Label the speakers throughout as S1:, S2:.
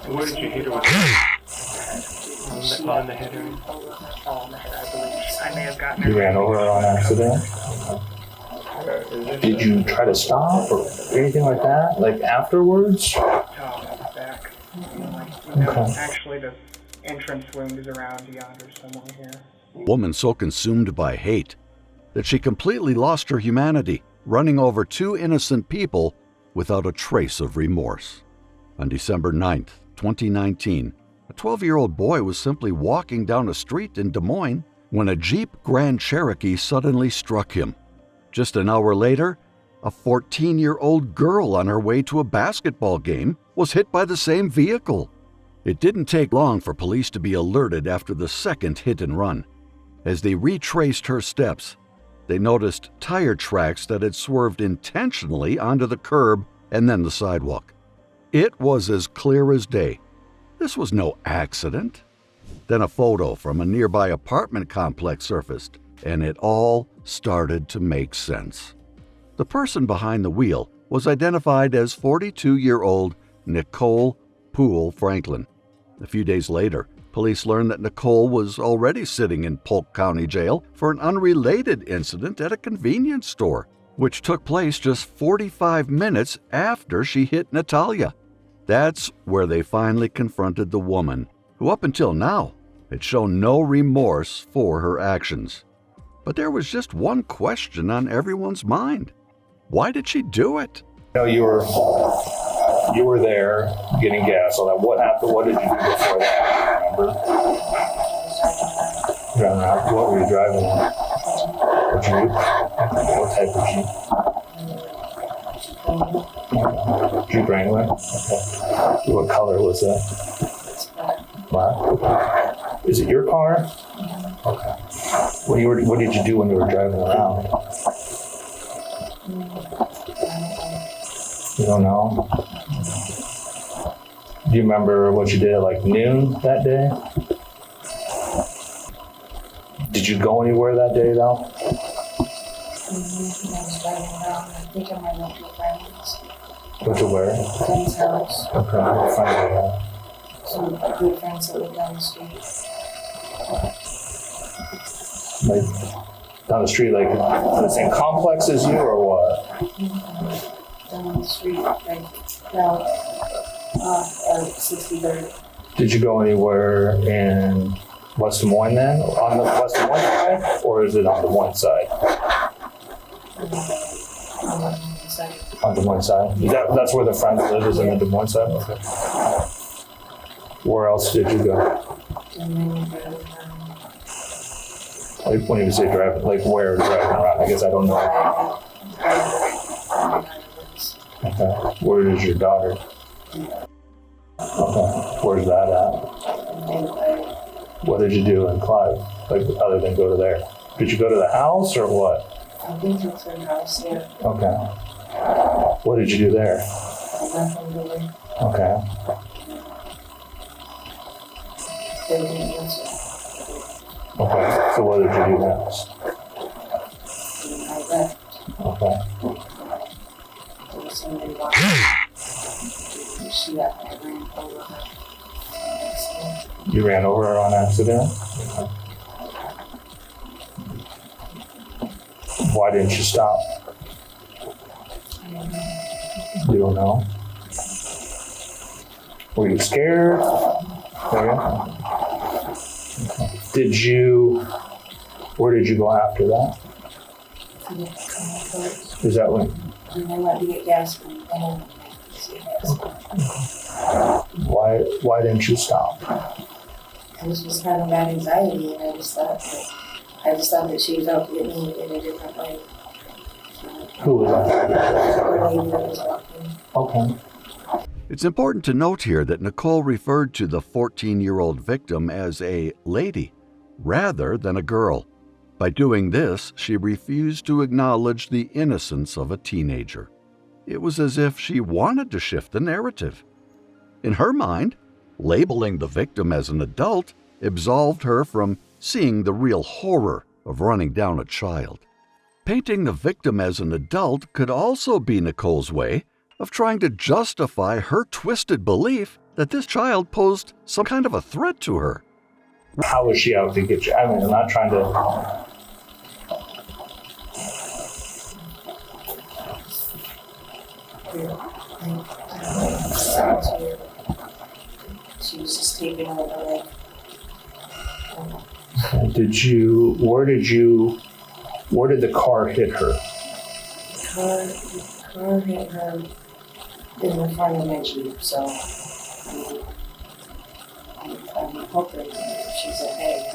S1: Where did you hit her with? On the head area?
S2: On the head, I believe. I may have gotten her.
S3: You ran over her on accident? Did you try to stop or anything like that? Like afterwards?
S2: Oh, back.
S3: Okay.
S2: Actually, the entrance wound is around yonder somewhere here.
S4: Woman so consumed by hate that she completely lost her humanity, running over two innocent people without a trace of remorse. On December 9th, 2019, a 12-year-old boy was simply walking down a street in Des Moines when a Jeep Grand Cherokee suddenly struck him. Just an hour later, a 14-year-old girl on her way to a basketball game was hit by the same vehicle. It didn't take long for police to be alerted after the second hit and run. As they retraced her steps, they noticed tire tracks that had swerved intentionally onto the curb and then the sidewalk. It was as clear as day. This was no accident. Then a photo from a nearby apartment complex surfaced, and it all started to make sense. The person behind the wheel was identified as 42-year-old Nicole Poole Franklin. A few days later, police learned that Nicole was already sitting in Polk County Jail for an unrelated incident at a convenience store, which took place just 45 minutes after she hit Natalia. That's where they finally confronted the woman, who up until now had shown no remorse for her actions. But there was just one question on everyone's mind. Why did she do it?
S3: You were there getting gas. So that what happened? What did you do before that? Remember? Driving around. What were you driving? A Jeep? What type of Jeep? Jeep Wrangler? Okay. What color was that? Black. Is it your car? Okay. What did you do when you were driving around? You don't know? Do you remember what you did at like noon that day? Did you go anywhere that day though?
S5: I was driving around. I think I might went to a friend's.
S3: Went to where?
S5: Friend's house.
S3: Okay, what friend did you have?
S5: Some good friends that live down the street.
S3: Like down the street, like in the same complex as you or what?
S5: Down the street, like down 63rd.
S3: Did you go anywhere in West Des Moines then? On the West Des Moines side? Or is it on the Des Moines side? On Des Moines side? That's where the friends live, is in the Des Moines side? Okay. Where else did you go? Like when you say driving, like where driving around? I guess I don't know. Okay. Where is your daughter? Okay. Where's that at? What did you do in Clive? Like other than go to there? Did you go to the house or what?
S5: I've been to her house, yeah.
S3: Okay. What did you do there?
S5: Nothing really.
S3: Okay.
S5: They didn't answer.
S3: Okay. So what did you do next?
S5: I left.
S3: Okay.
S5: There was somebody walking. She got I ran over her.
S3: You ran over her on accident? Okay. Why didn't you stop?
S5: I don't know.
S3: You don't know? Were you scared? Okay. Where did you go after that?
S5: I didn't come up first.
S3: Is that when?
S5: And I went to get gas from the home.
S3: Why didn't you stop?
S5: I was just having bad anxiety, and I just thought that she was out to get me in a different way.
S3: Who was that?
S5: The lady that was walking.
S3: Okay.
S4: It's important to note here that Nicole referred to the 14-year-old victim as a lady rather than a girl. By doing this, she refused to acknowledge the innocence of a teenager. It was as if she wanted to shift the narrative. In her mind, labeling the victim as an adult absolved her from seeing the real horror of running down a child. Painting the victim as an adult could also be Nicole's way of trying to justify her twisted belief that this child posed some kind of a threat to her.
S3: How was she out to get you? I mean, I'm not trying to.
S5: She was just taking over,
S3: Where did the car hit her?
S5: the car hit her in the front of my Jeep, so I'm hoping she's okay.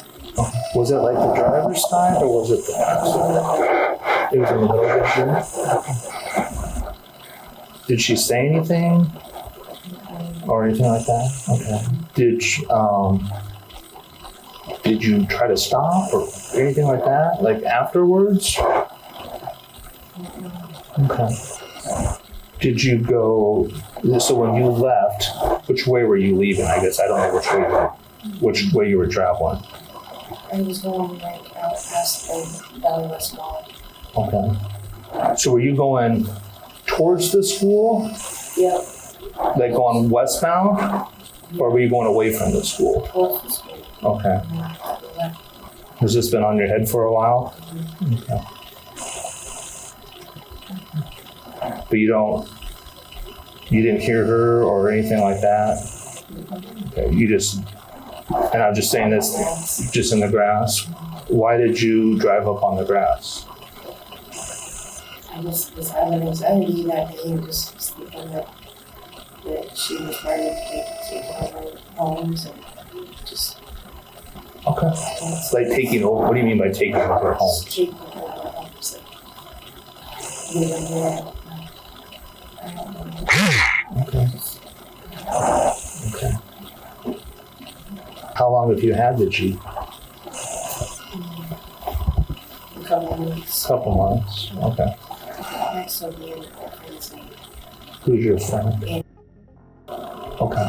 S3: Was it like the driver's side or was it the passenger? It was in the middle of the Jeep? Did she say anything? Or anything like that? Okay. Did you try to stop or anything like that? Like afterwards? Okay. Did you go, so when you left, which way were you leaving? I guess I don't know which way you were traveling.
S5: I was going like out past the Valley West Mall.
S3: Okay. So were you going towards the school?
S5: Yep,
S3: Like going westbound? Or were you going away from the school?
S5: towards the school.
S3: Okay.
S5: And then to the left.
S3: Has this been on your head for a while? Okay. But you didn't hear her or anything like that? Okay, and I'm just saying this, just in the grass. Why did you drive up on the grass?
S5: I just was having anxiety that day and just was thinking that she was trying to take over homes and just
S3: Okay. It's like taking over, what do you mean by taking over homes?
S5: taking over homes. Like, living there. I don't know.
S3: Okay. Okay. How long have you had the Jeep?
S5: A couple of weeks.
S3: Couple months. Okay.
S5: Next will be in her friend's name.
S3: Who's your friend?
S5: Ann.
S3: Okay.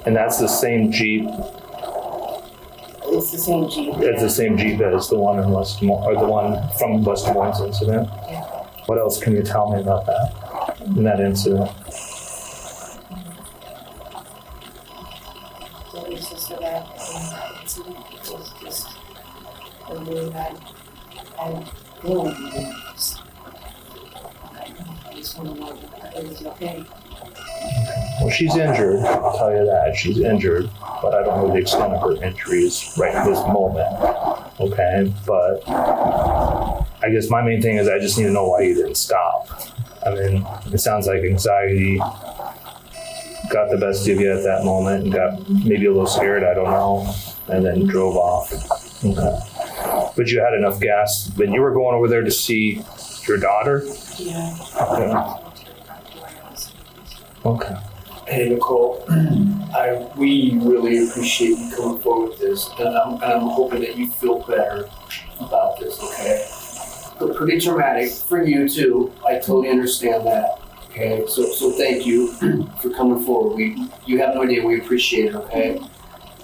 S3: And that's the same Jeep.
S5: It's the same Jeep.
S3: It's the same Jeep as the one in West Des Moines, or the one from West Des Moines incident.
S5: Yeah.
S3: What else can you tell me about that? In that incident?
S5: The basis for that incident was just a really bad feeling. I just want to know that everything's okay.
S3: Well, she's injured, I'll tell you that. She's injured, but I don't know the extent of her injuries right at this moment. Okay, but I guess my main thing is I just need to know why you didn't stop. I mean, it sounds like anxiety got the best of you at that moment and got maybe a little scared, I don't know, and then drove off. Okay. But you had enough gas, but you were going over there to see your daughter?
S5: Yeah.
S3: Okay. Okay.
S1: Hey Nicole, we really appreciate you coming forward with this, and I'm hoping that you feel better about this, okay? But pretty traumatic for you too, I totally understand that, okay? So thank you for coming forward. You have no idea, we appreciate it, okay?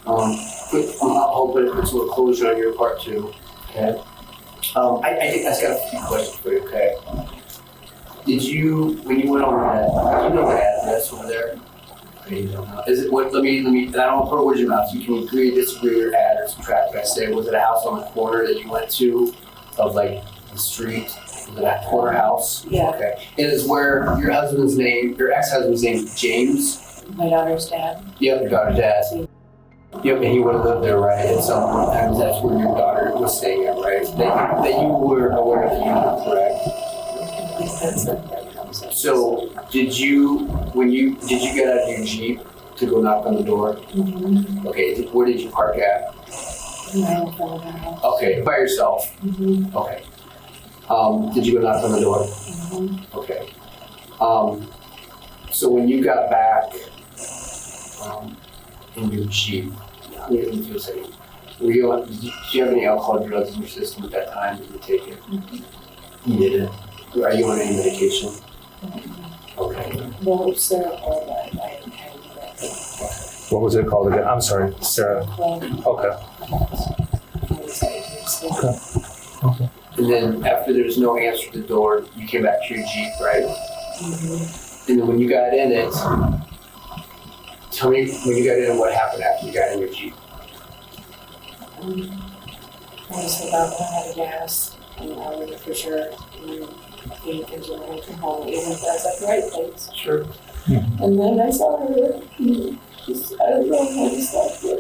S1: I'm hoping it puts a little closure on your part too, okay? I think I've got a few questions for you, okay? Did you, when you went over that, do you know the address over there? Okay, you don't know. Is it, let me, I don't want to put words in your mouth, so you can agree, disagree, or add or subtract. I say, was it a house on the corner that you went to of like the street? Was it that corner house?
S5: Yeah.
S1: Okay. It is where your husband's name, your ex-husband's name is James?
S5: My daughter's dad.
S1: Yep, your daughter's dad. Yep, and he would have lived there, right? And sometimes that's where your daughter was staying at, right? That you were aware that you were correct. So did you get out of your Jeep to go knock on the door?
S5: Mm-hmm.
S1: Okay, where did you park at?
S5: Right in front of our house.
S1: Okay, by yourself?
S5: Mm-hmm.
S1: Okay. Did you go knock on the door?
S5: Mm-hmm.
S1: Okay. So when you got back in your Jeep, let me confuse a second. Did you have any alcohol or drugs in your system at that time? Did you take it?
S5: Mm-hmm.
S1: You didn't? Are you on any medication? Okay.
S5: Well, Sarah called that. I hadn't had that.
S3: What was it called again? I'm sorry, Sarah. Okay. Okay. Okay.
S1: And then after there's no answer to the door, you came back to your Jeep, right?
S5: Mm-hmm.
S1: And then when you got in it, Tell me when you got in, what happened after you got in your Jeep?
S5: I just got out and had a gas, and I waited for sure, and he comes in and come home, even if that's at the right place.
S1: Sure.
S5: And then I saw her, she's, I don't know how to stop her.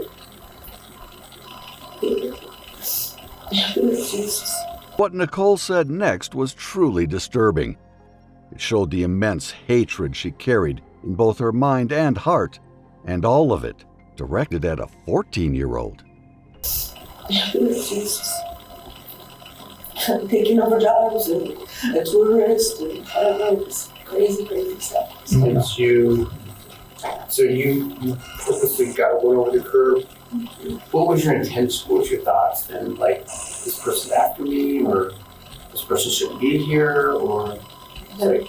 S5: Jesus.
S4: What Nicole said next was truly disturbing. It showed the immense hatred she carried in both her mind and heart, and all of it directed at a 14-year-old.
S5: Jesus. Taking over jobs and a tourist and I don't know, it's crazy stuff.
S1: Since you purposely got one over the curb, what was your intention? What was your thoughts? And like, this person's after me, or this person shouldn't be here, or like,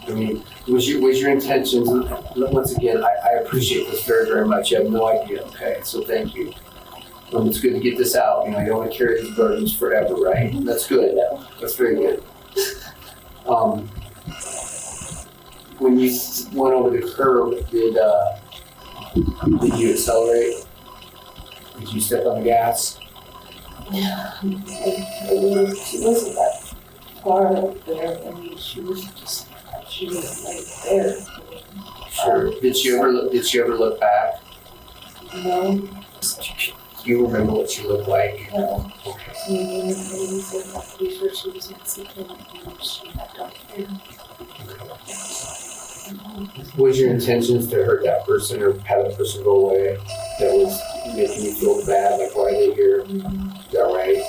S1: I mean, was your intentions? Once again, I appreciate this very, very much. You have no idea. Okay, so thank you. It's good to get this out. You know, you don't want to carry these burdens forever, right? That's good. That's very good. When you went over the curb, did you accelerate? Did you step on the gas?
S5: Yeah, she wasn't that far up there. I mean, she was right there.
S1: Sure. Did she ever look back?
S5: No.
S1: Do you remember what she looked like?
S5: No.
S1: Okay.
S5: I'm pretty sure she was Mexican and she had dark hair.
S1: Was your intentions to hurt that person or have that person go away? That was making you feel bad, like why are they here? Is that right?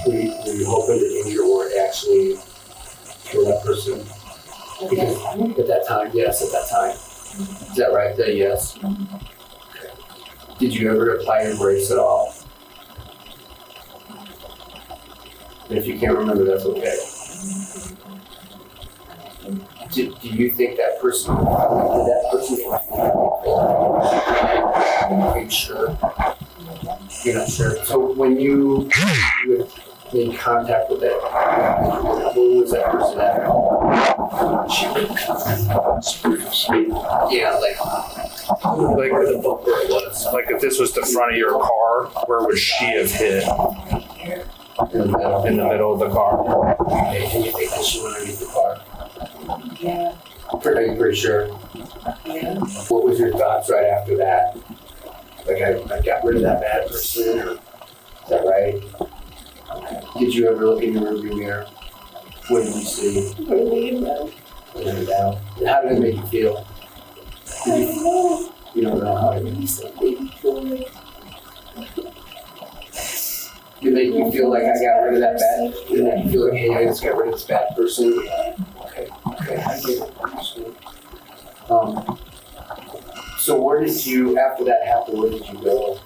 S1: Okay. Were you hoping to injure or actually kill that person? At that time, yes, at that time. Is that right? Is that yes? Okay. Did you ever apply your brakes at all? And if you can't remember, that's okay. Do you think that person, did that person, are you sure? You're not sure. So when you made contact with that, where was that person at? Yeah, like where the bumper was.
S3: Like if this was the front of your car, where would she have hit?
S1: In
S3: In the middle of the car.
S1: Okay, and you think that she went underneath the car?
S5: Yeah.
S1: Are you pretty sure?
S5: Yeah.
S1: What was your thoughts right after that? Like I got rid of that bad person, or is that right? Did you ever look in your rearview mirror? What did you see?
S5: Really know.
S1: Laying down. How did it make you feel?
S5: I don't know.
S1: You don't know how it made you
S5: He said baby boy.
S1: Did it make you feel like I got rid of that bad? Did it make you feel like, hey, I just got rid of this bad person? Okay, I get it. So where did you, after that happened, where did you go?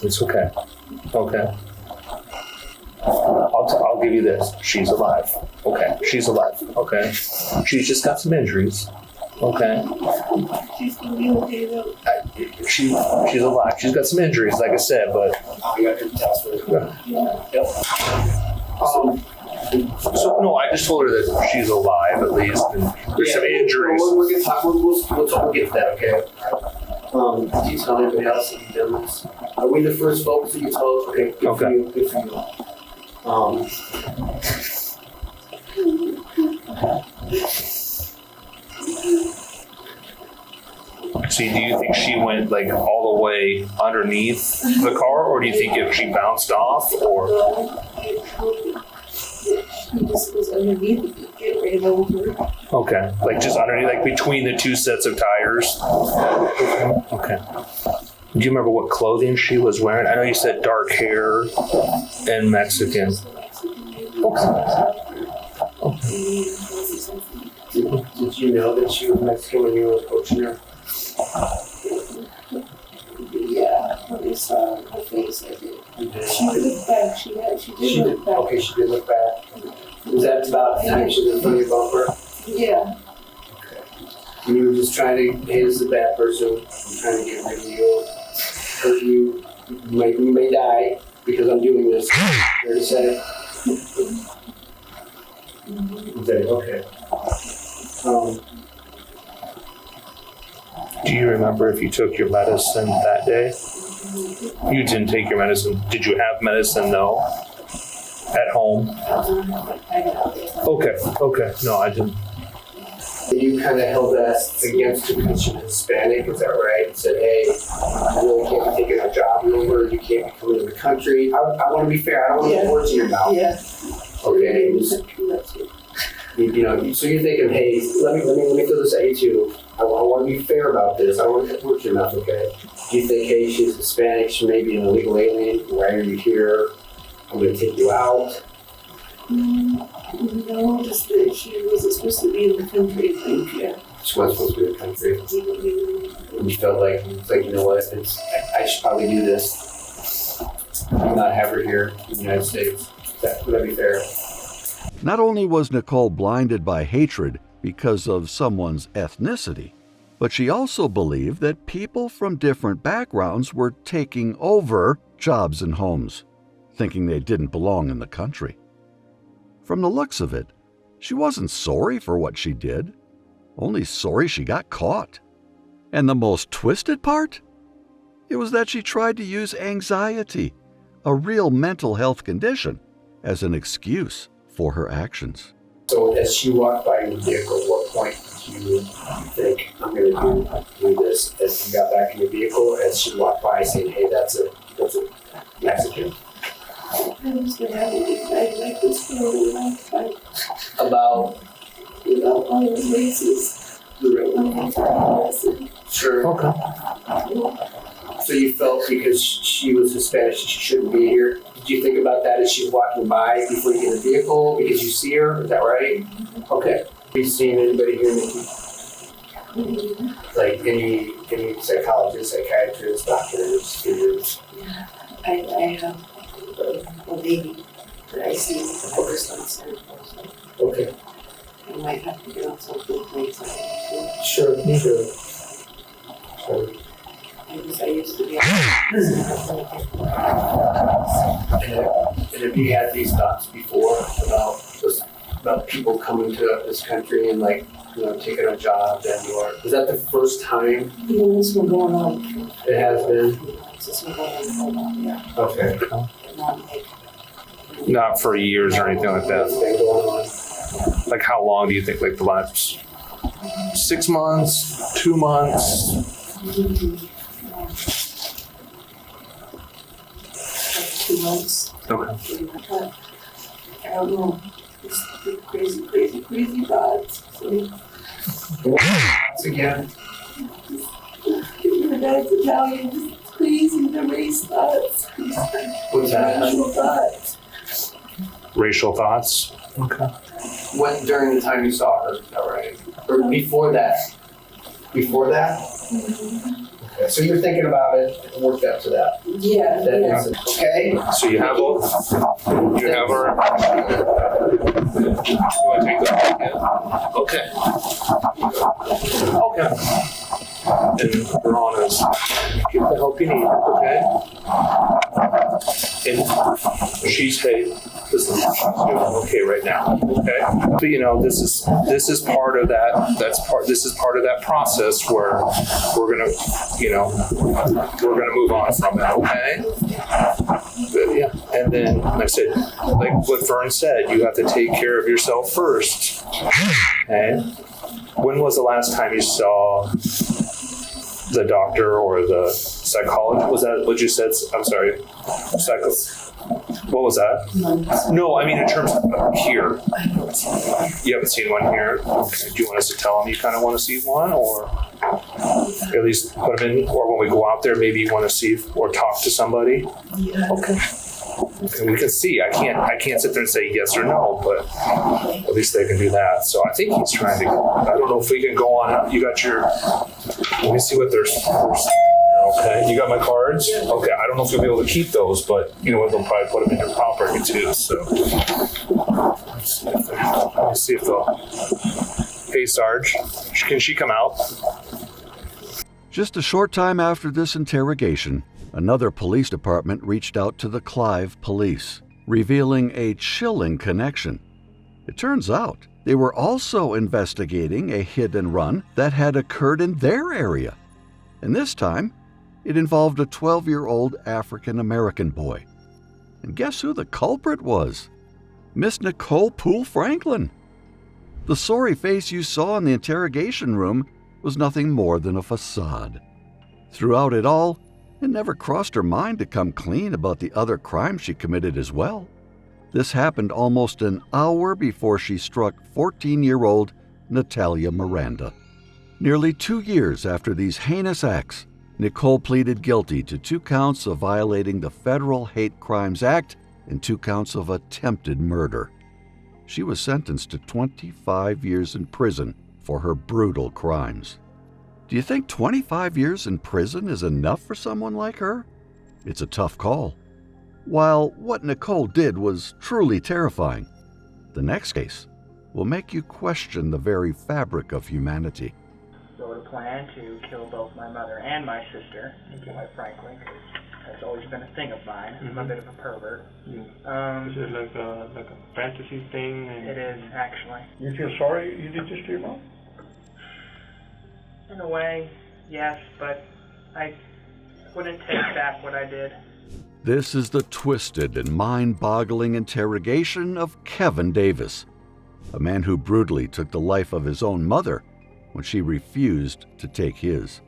S3: It's okay. Okay. I'll give you this. She's alive. Okay. She's alive. Okay. She's just got some injuries. Okay.
S5: She's gonna be okay though.
S3: She's alive. She's got some injuries, like I said, but
S1: I got your test for it.
S5: Yeah.
S3: so no, I just told her that she's alive at least, and there's some injuries.
S1: We're gonna talk. We'll get to that, okay? Do you tell anybody else that you've done this? Are we the first folks that you told? Okay, good for you. Good for you.
S3: So do you think she went like all the way underneath the car, or do you think if she bounced off, or?
S5: She just was underneath it, get ran over.
S3: Okay, like just underneath, like between the two sets of tires. Okay. Do you remember what clothing she was wearing? I know you said dark hair and Mexican.
S1: Did you know that she was Mexican when you were coaching her?
S5: Yeah, when I saw her face, I did. She looked back. She did look back.
S1: Okay, she did look back. Was that about the time she was in front of your bumper?
S5: Yeah.
S1: And you were just trying to, hey, this is a bad person. I'm trying to get rid of you, hurt you. You may die because I'm doing this. Fair to say? Okay.
S3: Do you remember if you took your medicine that day? You didn't take your medicine. Did you have medicine though? At home? Okay. No, I didn't.
S1: You kind of held that against her because she was Hispanic, is that right? And said, hey, you really can't be taking our job over, you can't be coming to the country. I want to be fair, I don't want to put words in your mouth.
S5: Yeah.
S1: Okay. So you're thinking, hey, let me throw this at you too. I want to be fair about this. I don't want to put words in your mouth, okay? Do you think, hey, she's Hispanic, she may be an illegal alien, why are you here? I'm going to take you out.
S5: No, just that she wasn't supposed to be in the country, I think, yeah.
S1: She wasn't supposed to be in the country. And you felt like, you know what, I should probably do this. Not have her here in the United States. Would that be fair?
S4: Not only was Nicole blinded by hatred because of someone's ethnicity, but she also believed that people from different backgrounds were taking over jobs and homes, thinking they didn't belong in the country. From the looks of it, she wasn't sorry for what she did, only sorry she got caught. And the most twisted part? It was that she tried to use anxiety, a real mental health condition, as an excuse for her actions.
S1: So as she walked by your vehicle, at what point did you think, I'm going to do this? As you got back in your vehicle, as she walked by saying, hey, that's a Mexican.
S5: I was going to have a big night like this for a long time.
S1: About
S5: All those races.
S1: Sure.
S3: Okay.
S1: So you felt because she was Hispanic, she shouldn't be here. Did you think about that as she's walking by before you get in the vehicle? Because you see her, is that right? Okay. Have you seen anybody here, Nikki? Like any psychologists, psychiatrists, doctors, students?
S5: Yeah, I have a lady that I see the first on Saturday.
S1: Okay.
S5: I might have to get on something later.
S1: Sure.
S5: I used to be
S1: And have you had these thoughts before about people coming to this country and taking a job was that the first time?
S5: This been going on.
S1: It has been?
S5: This been going on for a while, yeah.
S1: Okay.
S3: Not for years or anything like
S1: That's
S3: that.
S1: been going on.
S3: Like how long do you think? Like the last 6 months, 2 months?
S5: 2 months.
S3: Okay.
S5: I don't know. It's crazy thoughts. So,
S1: Once again.
S5: your dad's Italian, just crazy, the race thoughts.
S1: What's that?
S5: Racial thoughts.
S3: Racial thoughts? Okay.
S1: When during the time you saw her, is that right? Or before that? Before that? Okay, so you're thinking about it and worked up to that.
S5: Yeah.
S1: Incident. Okay?
S3: So you have her. You want to take that? Yeah. Okay. And Veronica's get the help you need, okay? And she's listen, she's doing okay right now, okay? But this is part of that. This is part of that process where we're gonna move on from it, okay? But yeah, and then like I said, like what Vern said, you have to take care of yourself first. Okay? When was the last time you saw the doctor or the psychologist? Was that what you said? I'm sorry. What was that? No, I mean in terms of here. You haven't seen one here? Okay. Do you want us to tell them you kind of want to see one, or at least put them in, or when we go out there, maybe you want to see or talk to somebody?
S5: Yeah.
S3: Okay. And we can see. I can't sit there and say yes or no, but at least they can do that. So I think he's trying to. I don't know if we can go on. You got your. Let me see what there's. Okay, you got my cards. Okay, I don't know if you'll be able to keep those, but you know what? They'll probably put them in your property too. So let's see if they'll. Hey, Sarge, can she come out?
S4: Just a short time after this interrogation, another police department reached out to the Clive police, revealing a chilling connection. It turns out They were also investigating a hit and run that had occurred in their area. And this time, it involved a 12-year-old African-American boy. And guess who the culprit was? Miss Nicole Poole Franklin. The sorry face you saw in the interrogation room was nothing more than a facade. Throughout it all, it never crossed her mind to come clean about the other crimes she committed as well. This happened almost an hour before she struck 14-year-old Natalia Miranda. Nearly 2 years after these heinous acts, Nicole pleaded guilty to 2 counts of violating the Federal Hate Crimes Act and 2 counts of attempted murder. She was sentenced to 25 years in prison for her brutal crimes. Do you think 25 years in prison is enough for someone like her? It's a tough call. While what Nicole did was truly terrifying, the next case will make you question the very fabric of humanity.
S2: So the plan to kill both my mother and my sister, quite frankly, because that's always been a thing of mine. I'm a bit of a pervert.
S6: Is it like a fantasy thing?
S2: It is, actually.
S7: You feel sorry you did this to your mom?
S2: In a way, yes, but I wouldn't take back what I did.
S4: This is the twisted and mind-boggling interrogation of Kevin Davis, a man who brutally took the life of his own mother when she refused to take his.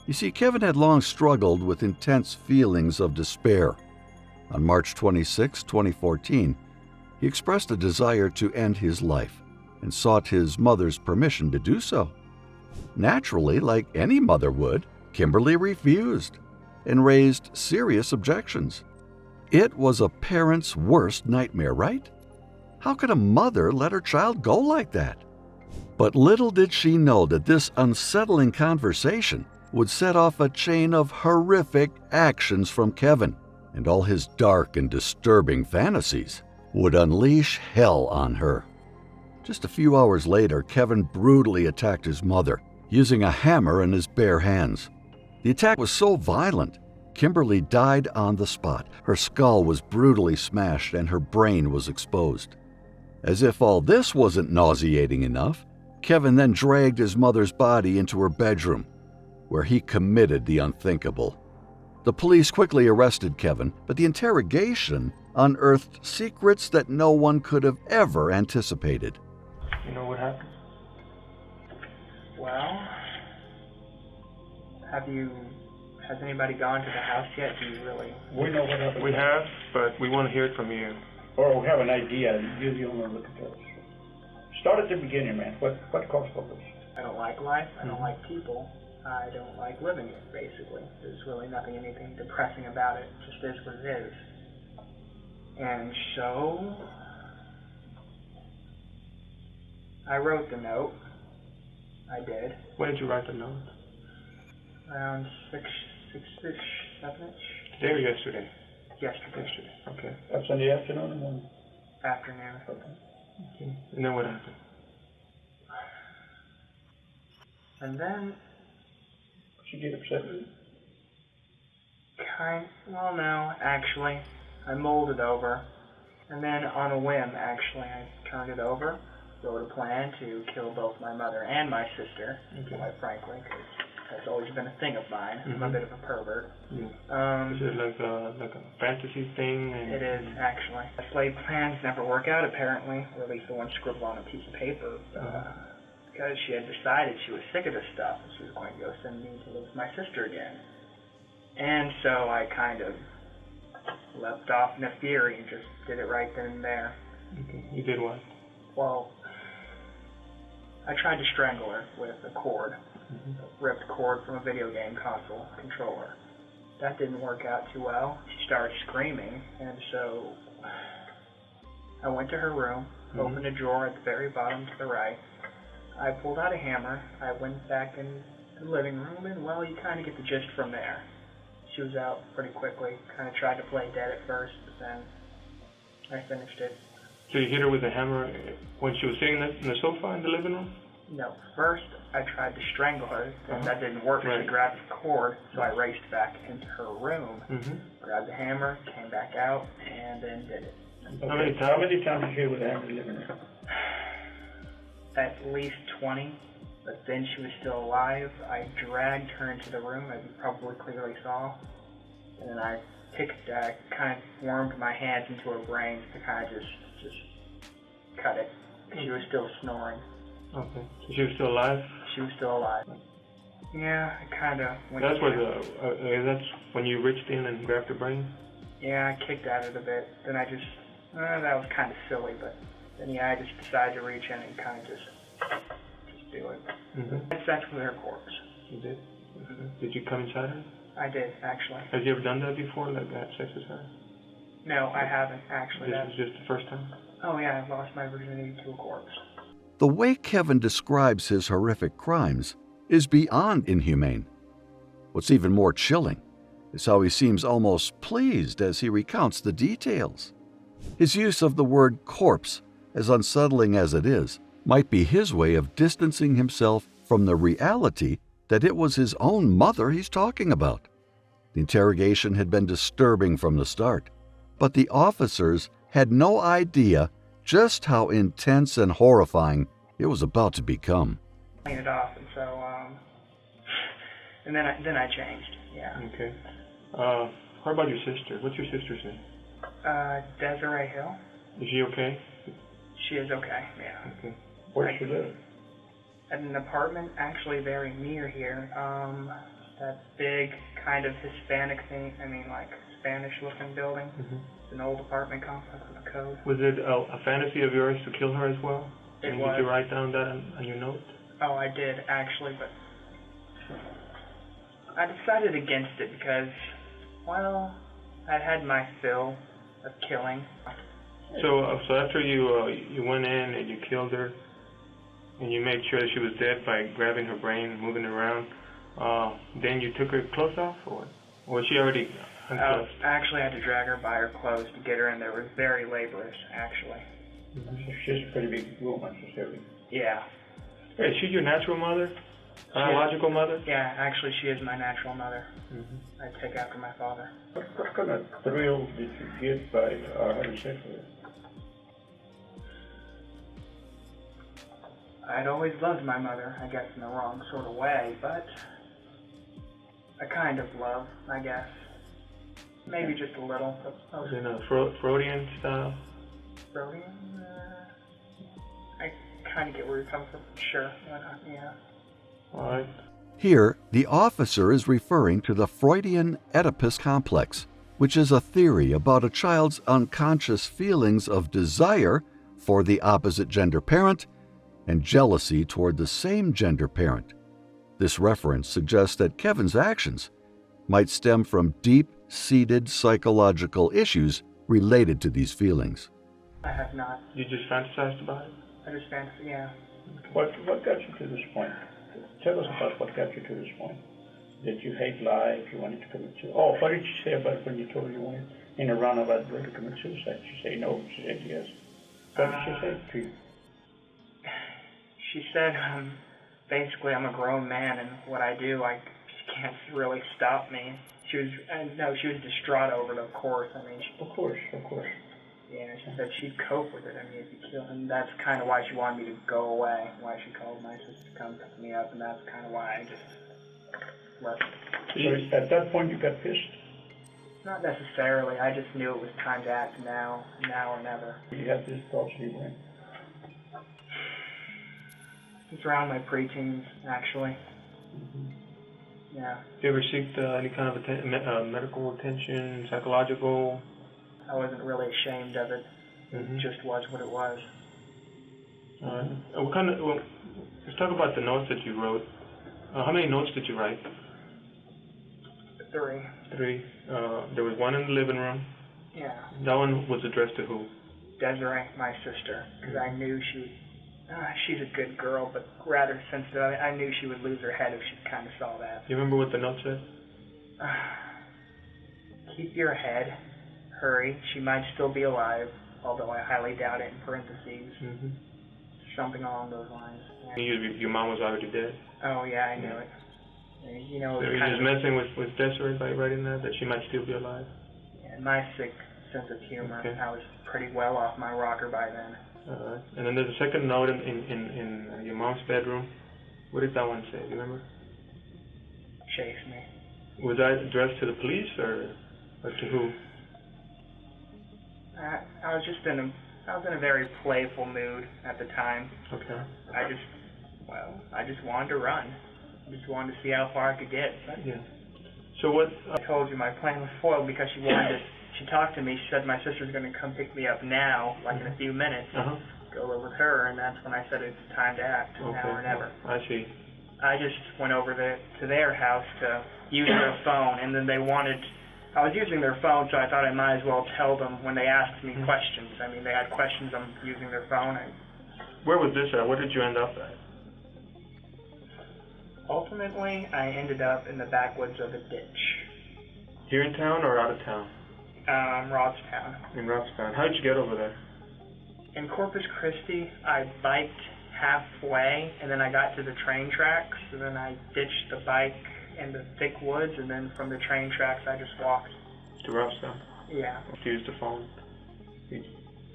S4: You see, Kevin had long struggled with intense feelings of despair. On March 26, 2014, he expressed a desire to end his life and sought his mother's permission to do so. Naturally, like any mother would, Kimberly refused and raised serious objections. It was a parent's worst nightmare, right? How could a mother let her child go like that? But little did she know that this unsettling conversation would set off a chain of horrific actions from Kevin, and all his dark and disturbing fantasies would unleash hell on her. Just a few hours later, Kevin brutally attacked his mother, using a hammer in his bare hands. The attack was so violent, Kimberly died on the spot. Her skull was brutally smashed and her brain was exposed. As if all this wasn't nauseating enough, Kevin then dragged his mother's body into her bedroom, where he committed the unthinkable. The police quickly arrested Kevin, but the interrogation unearthed secrets that no one could have ever anticipated.
S6: You know what happened?
S2: Well, has anybody gone to the house yet? Do you really?
S7: We know what happened.
S6: We have, but we want to hear it from you.
S7: Or we have an idea. You're the only one looking at us. Start at the beginning, man. What caused all this?
S2: I don't like life. I don't like people. I don't like living it, basically. There's really anything depressing about it. It just is what it is. And so, I wrote the note. I did.
S6: When did you write the note?
S2: Around 6-ish, 7-ish.
S6: Today or yesterday?
S2: Yesterday.
S6: Okay.
S7: That's in the afternoon and morning.
S2: Afternoon.
S6: Okay. And then what happened?
S2: And then,
S7: She get upset with you?
S2: well, no, actually. I mulled it over. And then on a whim, actually, I turned it over, wrote a plan to kill both my mother and my sister, quite frankly, because that's always been a thing of mine. I'm a bit of a pervert.
S6: Is it like a fantasy thing?
S2: It is, actually. Laid plans never work out, apparently, or at least the one scribbled on a piece of paper, because she had decided she was sick of this stuff, and she was going to go send me to live with my sister again. And so I kind of leapt off in a fury and just did it right then and there.
S6: Okay. You did what?
S2: Well, I tried to strangle her with a cord, a ripped cord from a video game console controller. That didn't work out too well. She started screaming, and so I went to her room, opened a drawer at the very bottom to the right. I pulled out a hammer. I went back in the living room, and well, you kind of get the gist from there. She was out pretty quickly. Kind of tried to play dead at first, but then I finished it.
S6: So you hit her with a hammer when she was sitting in the sofa in the living room?
S2: No, first I tried to strangle her, and that didn't work. She grabbed the cord, so I raced back into her room, grabbed the hammer, came back out, and then did it.
S7: Okay. How many times did you hit with a hammer in the living room?
S2: at least 20, but then she was still alive. I dragged her into the room, as you probably clearly saw, and then I kind of wormed my hands into her brain to kind of just cut it. She was still snoring.
S6: Okay. So she was still alive?
S2: She was still alive. Yeah, I kind of went.
S6: That's where that's when you reached in and grabbed her brain?
S2: Yeah, I kicked at it a bit. Then I just, that was kind of silly, but then yeah, I just decided to reach in and kind of just do it.
S6: Mm-hmm.
S2: I had sex with her corpse.
S6: You did? Did you come inside her?
S2: I did, actually.
S6: Have you ever done that before, like had sex with her?
S2: No, I haven't, actually.
S6: This was just the first time?
S2: Oh yeah, I lost my virginity to a corpse.
S4: The way Kevin describes his horrific crimes is beyond inhumane. What's even more chilling is how he seems almost pleased as he recounts the details. His use of the word corpse, as unsettling as it is, might be his way of distancing himself from the reality that it was his own mother he's talking about. The interrogation had been disturbing from the start, but the officers had no idea just how intense and horrifying it was about to become.
S2: Clean it off, and so, and then I changed, yeah.
S6: Okay. How about your sister? What's your sister's name?
S2: Desiree Hill.
S6: Is she okay?
S2: She is okay, yeah.
S6: Okay.
S7: Where does she live?
S2: At an apartment actually very near here. That big kind of Hispanic thing, like Spanish-looking building.
S6: Mm-hmm.
S2: It's an old apartment complex with a code.
S6: Was it a fantasy of yours to kill her as well?
S2: It was.
S6: Did you write down that on your note?
S2: Oh, I did, actually, but I decided against it because, well, I'd had my fill of killing.
S6: So after you went in and you killed her, and you made sure that she was dead by grabbing her brain and moving it around, then you took her clothes off, or what? Or was she already unclothed?
S2: Actually, I had to drag her by her clothes to get her in there. It was very laborious, actually.
S7: Mm-hmm. She's a pretty big woman, she's heavy.
S2: Yeah.
S6: Hey, is she your natural mother? Biological mother?
S2: Yeah, actually, she is my natural mother.
S6: Mm-hmm.
S2: I take after my father.
S7: What kind of thrill did you get by having sex with her?
S2: I'd always loved my mother, I guess in the wrong sort of way, but a kind of love, I guess. Maybe just a little.
S6: Was it a Freudian style?
S2: Freudian? I kind of get where you're coming from. Sure, yeah.
S6: All right.
S4: Here, the officer is referring to the Freudian Oedipus complex, which is a theory about a child's unconscious feelings of desire for the opposite gender parent and jealousy toward the same gender parent. This reference suggests that Kevin's actions might stem from deep-seated psychological issues related to these feelings.
S2: I have not.
S6: You just fantasized about it?
S2: I just fantasy, yeah.
S7: What got you to this point? Tell us about what got you to this point. Did you hate life? You wanted to commit suicide? Oh, what did you say about when you told her you wanted in a roundabout way to commit suicide? She said no. She said yes. What did she say to you?
S2: She said, basically, I'm a grown man, and what I do, she can't really stop me. She was distraught over it, of course.
S7: Of course.
S2: Yeah, she said she'd cope with it. If you kill, and that's kind of why she wanted me to go away. Why she called my sister to come pick me up, and that's kind of why I just left.
S7: So at that point, you got pissed?
S2: Not necessarily. I just knew it was time to act now or never.
S7: You had these thoughts in your brain.
S2: It's around my preteens, actually.
S7: Mm-hmm.
S2: Yeah.
S6: Did you ever seek any kind of medical attention, psychological?
S2: I wasn't really ashamed of it.
S6: Mm-hmm.
S2: It just was what it was.
S6: Let's talk about the notes that you wrote. How many notes did you write?
S2: 3.
S6: 3. There was one in the living room.
S2: Yeah.
S6: That one was addressed to who?
S2: Desiree, my sister, because I knew she's a good girl, but rather sensitive. I knew she would lose her head if she kind of saw that.
S6: You remember what the note said?
S2: Keep your head. Hurry. She might still be alive, although I highly doubt it, in parentheses.
S6: Mm-hmm.
S2: Something along those lines. Yeah.
S6: Your mom was already dead?
S2: Oh, yeah, I knew it. You know,
S6: So you're just messing with Desiree by writing that she might still be alive?
S2: Yeah, my sick sense of humor.
S6: Okay.
S2: I was pretty well off my rocker by then.
S6: And then there's a second note in your mom's bedroom. What did that one say? Do you remember?
S2: Chase me.
S6: Was that addressed to the police or to who?
S2: I was in a very playful mood at the time.
S6: Okay.
S2: I just wanted to run. I just wanted to see how far I could get. But
S6: Yeah. So what?
S2: I told you my plan was foiled because she talked to me. She said my sister's going to come pick me up now, like in a few minutes.
S6: Uh-huh.
S2: Go live with her, and that's when I said it's time to act,
S6: Okay.
S2: now or never.
S6: I see.
S2: I just went over to their house to use their phone, and then I was using their phone, so I thought I might as well tell them when they asked me questions. I mean, they had questions on using their phone.
S6: Where was this at? Where did you end up at?
S2: Ultimately, I ended up in the backwoods of a ditch.
S6: Here in town or out of town?
S2: Rodstown.
S6: In Rodstown. How did you get over there?
S2: In Corpus Christi, I biked halfway, and then I got to the train tracks, and then I ditched the bike in the thick woods, and then from the train tracks, I just walked.
S6: To Rodstown?
S2: Yeah.
S6: To use the phone?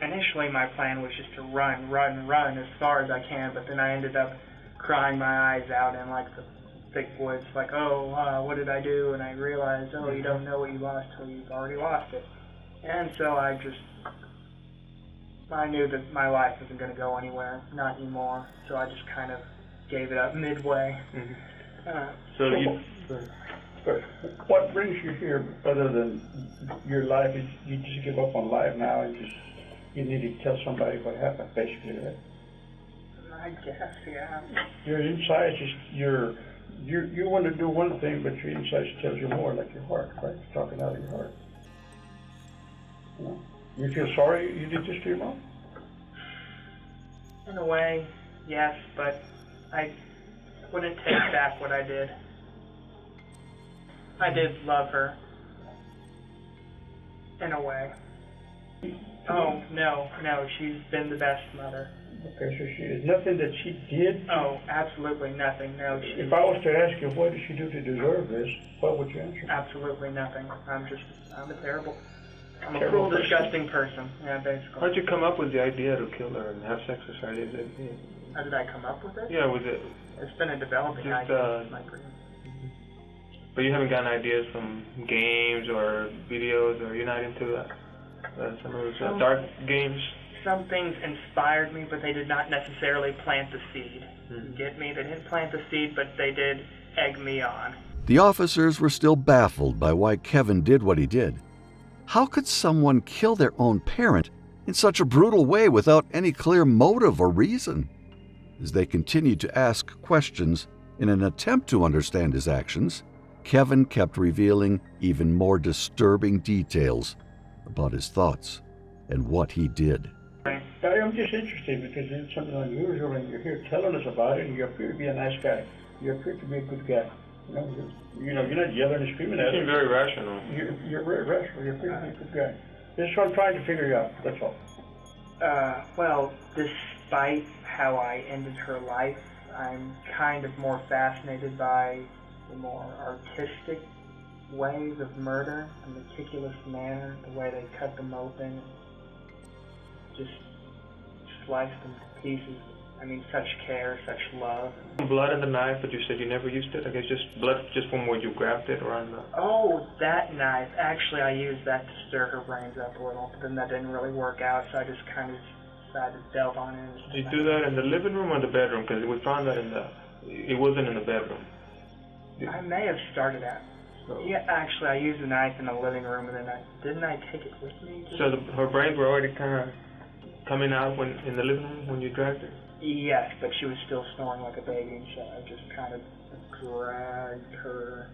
S2: Initially, my plan was just to run as far as I can, but then I ended up crying my eyes out in, like, the thick woods, like, what did I do? And I realized, you don't know what you lost till you've already lost it. And so I knew that my life wasn't going to go anywhere, not anymore, so I just kind of gave it up midway.
S6: Mm-hmm.
S7: But what brings you here other than your life? Is you just give up on life now and you need to tell somebody what happened, basically, right?
S2: I guess, yeah.
S7: Your inside you want to do one thing, but your inside tells you more, like your heart, right? It's talking out of your heart. You know? You feel sorry you did this to your mom?
S2: In a way, yes, but I wouldn't take back what I did. I did love her. In a way. Oh, no, she's been the best mother.
S7: Okay, so she is nothing that she did?
S2: Oh, absolutely nothing, no.
S7: If I was to ask you, what did she do to deserve this, what would you answer?
S2: Absolutely nothing. I'm a
S7: Terrible
S2: cruel,
S7: person.
S2: disgusting person. Yeah, basically.
S6: How'd you come up with the idea to kill her and have sex with her?
S2: How did I come up with it?
S6: Yeah, was it?
S2: It's been a developing
S6: Just,
S2: idea. My brain.
S6: But you haven't gotten ideas from games or videos, or you're not into some of those dark games?
S2: Some things inspired me, but they did not necessarily plant the seed.
S6: Mm-hmm.
S2: You get me? They didn't plant the seed, but they did egg me on.
S4: The officers were still baffled by why Kevin did what he did. How could someone kill their own parent in such a brutal way without any clear motive or reason? As they continued to ask questions in an attempt to understand his actions, Kevin kept revealing even more disturbing details about his thoughts and what he did.
S7: I'm just interested because it's something unusual and you're here telling us about it and you appear to be a nice guy. You appear to be a good guy. You're not yelling and screaming at us.
S6: You seem very rational.
S7: You're very rational. You appear to be a good guy. This is what I'm trying to figure out, that's all.
S2: Well, despite how I ended her life, I'm kind of more fascinated by the more artistic ways of murder, the meticulous manner, the way they cut them open, just slice them to pieces. I mean, such care, such love.
S6: Blood in the knife, but you said you never used it? I guess just blood just from where you grabbed it or on the...
S2: Oh, that knife. Actually, I used that to stir her brains up a little, but then that didn't really work out, so I just kind of decided to delve on it.
S6: Did you do that in the living room or the bedroom? Because we found that it wasn't in the bedroom.
S2: I may have started at.
S6: So,
S2: Yeah, actually, I used the knife in the living room, and then didn't I take it with me?
S6: so her brains were already kind of coming out in the living room when you dragged her?
S2: Yes, but she was still snoring like a baby, and so I just kind of dragged her.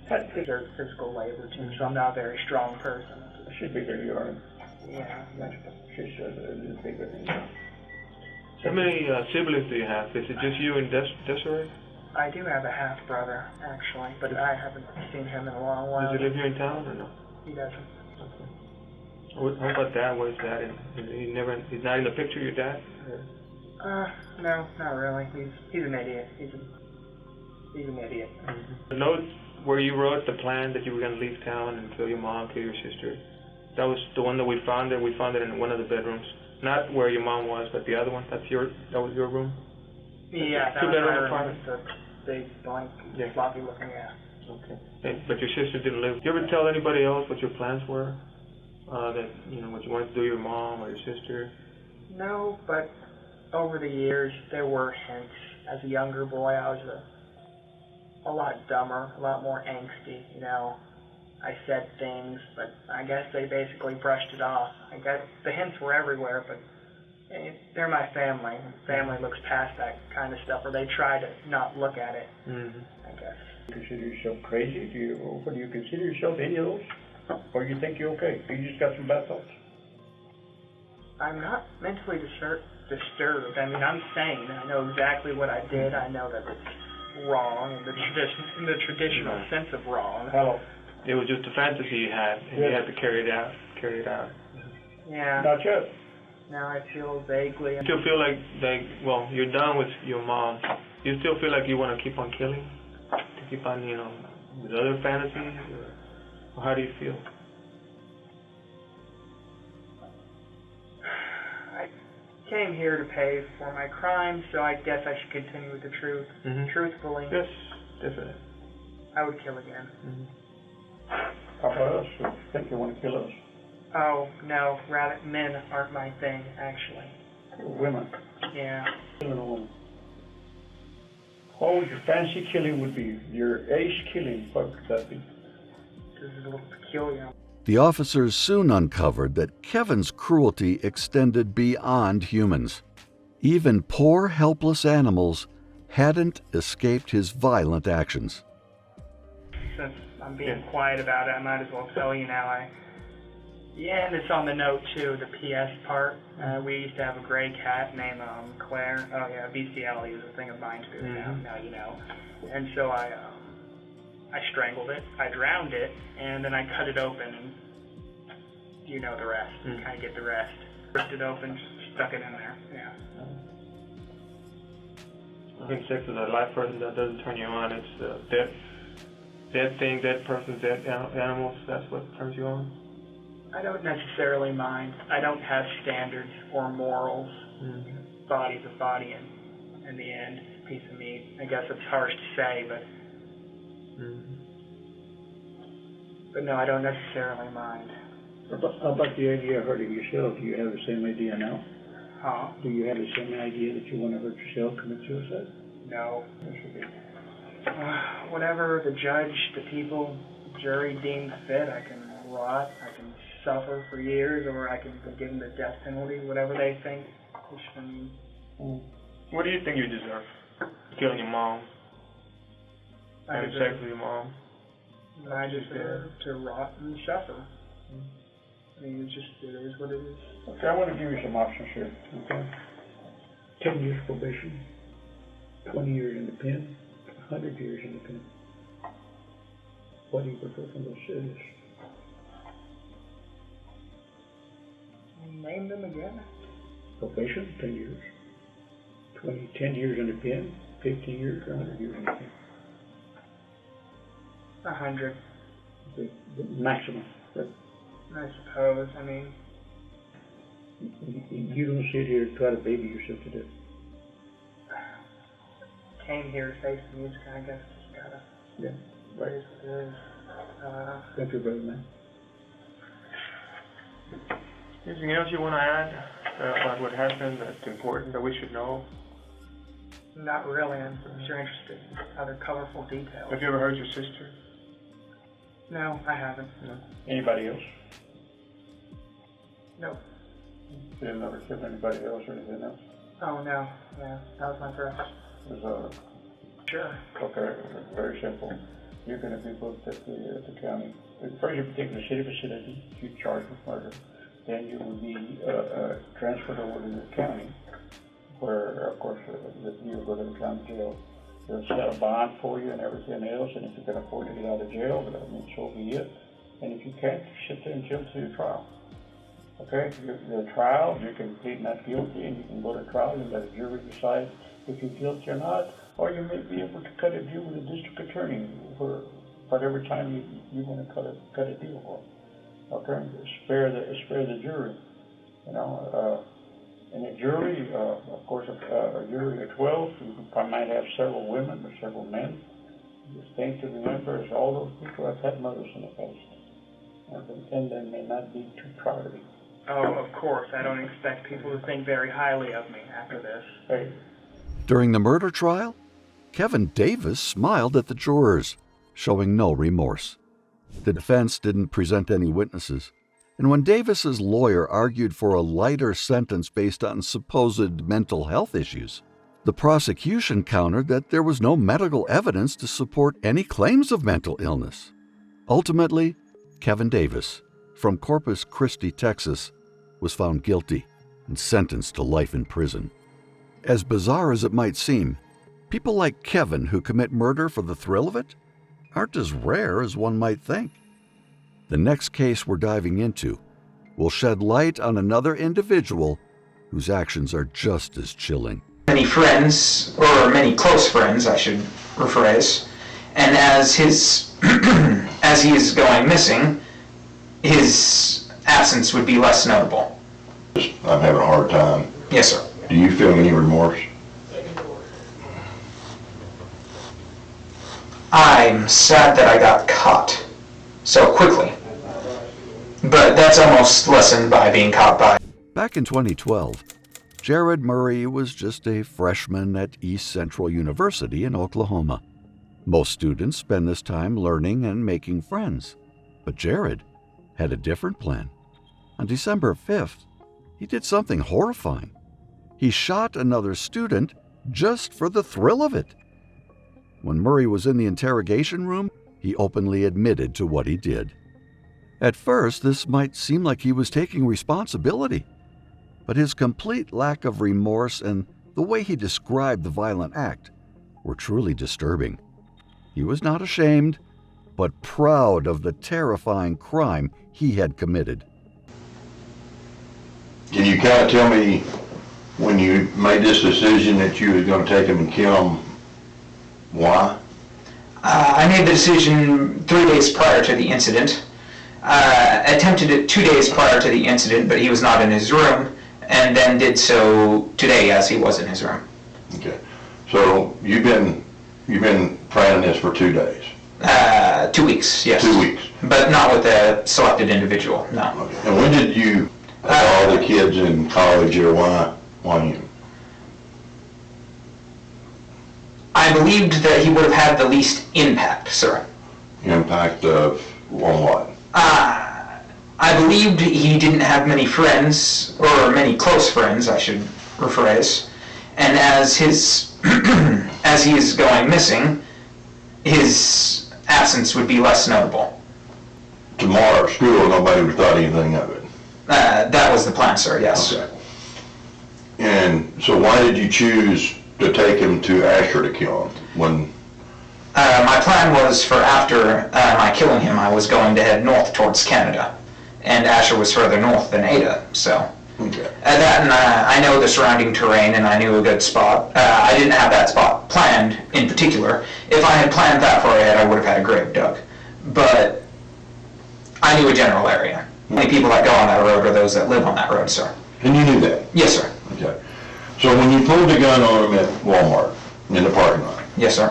S2: That exerts physical labor too, so I'm not a very strong person.
S7: She's bigger than you are.
S2: Yeah.
S7: She's bigger than you.
S6: How many siblings do you have? Is it just you and Desiree?
S2: I do have a half brother, actually, but I haven't seen him in a long while.
S6: Does he live here in town or no?
S2: He doesn't.
S6: Okay. How about Dad? Where's Dad? He's not in the picture, your dad?
S2: No, not really. He's an idiot. He's an idiot.
S6: Mm-hmm. The note where you wrote the plan that you were going to leave town and kill your mom, kill your sister, that was the one that we found it. We found it in one of the bedrooms. Not where your mom was, but the other one. That was your room?
S2: Yeah, that
S6: Two
S2: was my
S6: bedroom
S2: room.
S6: apartment?
S2: The big, blank,
S6: Yeah.
S2: floppy looking, yeah.
S6: Okay. But your sister didn't live. Did you ever tell anybody else what your plans were? That, what you wanted to do, your mom or your sister?
S2: No, but over the years, there were hints. As a younger boy, I was a lot dumber, a lot more angsty, I said things, but I guess they basically brushed it off. I guess the hints were everywhere, but they're my family. Family looks past that kind of stuff, or they try to not look at it, I guess.
S7: Do you consider yourself crazy? Do you consider yourself any of those? Or you think you're okay? You just got some bad thoughts?
S2: I'm not mentally disturbed. I mean, I'm sane. I know exactly what I did. I know that it's wrong in the traditional sense of wrong.
S7: Hello.
S6: It was just a fantasy you had, and you had to carry it out.
S2: Yeah.
S7: Not yet.
S2: Now I feel vaguely.
S6: You still feel like you're done with your mom. You still feel like you want to keep on killing? To keep on, with other fantasies? Or how do you feel?
S2: I came here to pay for my crimes, so I guess I should continue with the truth. Truthfully.
S6: Yes, definitely.
S2: I would kill again.
S7: How about us? You think you want to kill us?
S2: Oh, no. Rather, men aren't my thing, actually.
S7: Women.
S2: Yeah.
S7: Killing a woman. Oh, your fancy killing would be your ace killing. What would that be?
S2: This is a little peculiar.
S4: The officers soon uncovered that Kevin's cruelty extended beyond humans. Even poor, helpless animals hadn't escaped his violent actions.
S2: Since I'm being quiet about it, I might as well tell you now. And it's on the note too, the PS part. We used to have a gray cat named Claire. Oh yeah, bestiality is a thing of mine too. Now you know. And so I strangled it, I drowned it, and then I cut it open, and you know the rest. You kind of get the rest. Ripped it open, stuck it in there. Yeah.
S6: I think sex is a live person that doesn't turn you on. It's dead thing, dead person, dead animals. That's what turns you on.
S2: I don't necessarily mind. I don't have standards or morals. Body's a body, and in the end, it's a piece of meat. I guess it's harsh to say, but no, I don't necessarily mind.
S7: How about the idea of hurting yourself? Do you have the same idea now?
S2: Huh?
S7: Do you have the same idea that you want to hurt yourself, commit suicide?
S2: No. Whatever the judge, the people, the jury deems fit, I can rot, I can suffer for years, or I can be given the death penalty, whatever they think is for me.
S6: What do you think you deserve? Killing your mom? Having sex with your mom?
S2: I deserve to rot and suffer. I mean, it is what it is.
S7: Okay, I want to give you some options here. Okay. 10 years probation, 20 years in the pen, 100 years in the pen. What do you prefer from those cities?
S2: Name them again?
S7: Probation, 10 years. 10 years in the pen, 15 years, 100 years in the pen.
S2: 100.
S7: The maximum.
S2: I suppose. I mean,
S7: you don't sit here and try to baby yourself to death.
S2: came here to face the music, I guess just gotta.
S7: Yeah, right.
S2: It is what it is.
S7: Thank you, brother man.
S6: Anything else you want to add about what happened that's important that we should know?
S2: Not really. I'm sure interested in other colorful details.
S6: Have you ever heard your sister?
S2: No, I haven't.
S6: No.
S7: Anybody else?
S2: Nope.
S7: You didn't ever kill anybody else or anything else?
S2: Oh, no. Yeah, that was my first.
S7: It was,
S2: Sure.
S7: okay, very simple. You're going to be booked at the county. First, your particular city vicinity, you're charged with murder. Then you will be transferred over to the county, where, of course, you'll go to the county jail. They'll set a bond for you and everything else, and if you can afford to get out of jail, I mean, so be it. And if you can't, sit there until your trial. Okay? Your trial, you can plead not guilty, and you can go to trial, and let a jury decide if you're guilty or not, or you may be able to cut a deal with the district attorney for whatever time you want to cut a deal for. Okay? Spare the jury. You know, In a jury, of course, a jury of 12, you might have several women or several men. The thing to remember is all those people have had mothers in the past, and they may not be too proud of it.
S2: Oh, of course. I don't expect people to think very highly of me after this.
S7: Hey,
S4: During the murder trial, Kevin Davis smiled at the jurors, showing no remorse. The defense didn't present any witnesses, and when Davis's lawyer argued for a lighter sentence based on supposed mental health issues, the prosecution countered that there was no medical evidence to support any claims of mental illness. Ultimately, Kevin Davis, from Corpus Christi, Texas, was found guilty and sentenced to life in prison. As bizarre as it might seem, people like Kevin who commit murder for the thrill of it aren't as rare as one might think. The next case we're diving into will shed light on another individual whose actions are just as chilling.
S8: Many friends, or many close friends, I should rephrase, and as he is going missing, his absence would be less notable.
S9: I'm having a hard time.
S8: Yes, sir.
S9: Do you feel any remorse?
S8: I'm sad that I got caught so quickly, but that's almost lessened by being caught by.
S4: Back in 2012, Jerrod Murray was just a freshman at East Central University in Oklahoma. Most students spend this time learning and making friends, but Jerrod had a different plan. On December 5th, he did something horrifying. He shot another student just for the thrill of it. When Murray was in the interrogation room, he openly admitted to what he did. At first, this might seem like he was taking responsibility, but his complete lack of remorse and the way he described the violent act were truly disturbing. He was not ashamed, but proud of the terrifying crime he had committed.
S9: Can you kind of tell me when you made this decision that you were going to take him and kill him, why?
S8: I made the decision 3 days prior to the incident. Attempted it 2 days prior to the incident, but he was not in his room, and then did so today as he was in his room.
S9: Okay. So you've been planning this for 2 days?
S8: 2 weeks, yes.
S9: 2 weeks.
S8: But not with a selected individual, no.
S9: Okay. And when did you, all the kids in college here, why you?
S8: I believed that he would have had the least impact, sir.
S9: Impact of on what?
S8: I believed he didn't have many friends, or many close friends, I should rephrase, and as he is going missing, his absence would be less notable.
S9: Tomorrow at school, nobody would have thought anything of it?
S8: That was the plan, sir, yes.
S9: Okay. And so why did you choose to take him to Asher to kill him?
S8: My plan was for after my killing him, I was going to head north towards Canada. And Asher was further north than Ada, so.
S9: Okay.
S8: And I know the surrounding terrain, and I knew a good spot. I didn't have that spot planned in particular. If I had planned that far ahead, I would have had a grave dug. But I knew a general area. The only people that go on that road are those that live on that road, sir.
S9: And you knew that?
S8: Yes, sir.
S9: Okay. So when you pulled the gun on him at Walmart, in the parking lot,
S8: Yes, sir.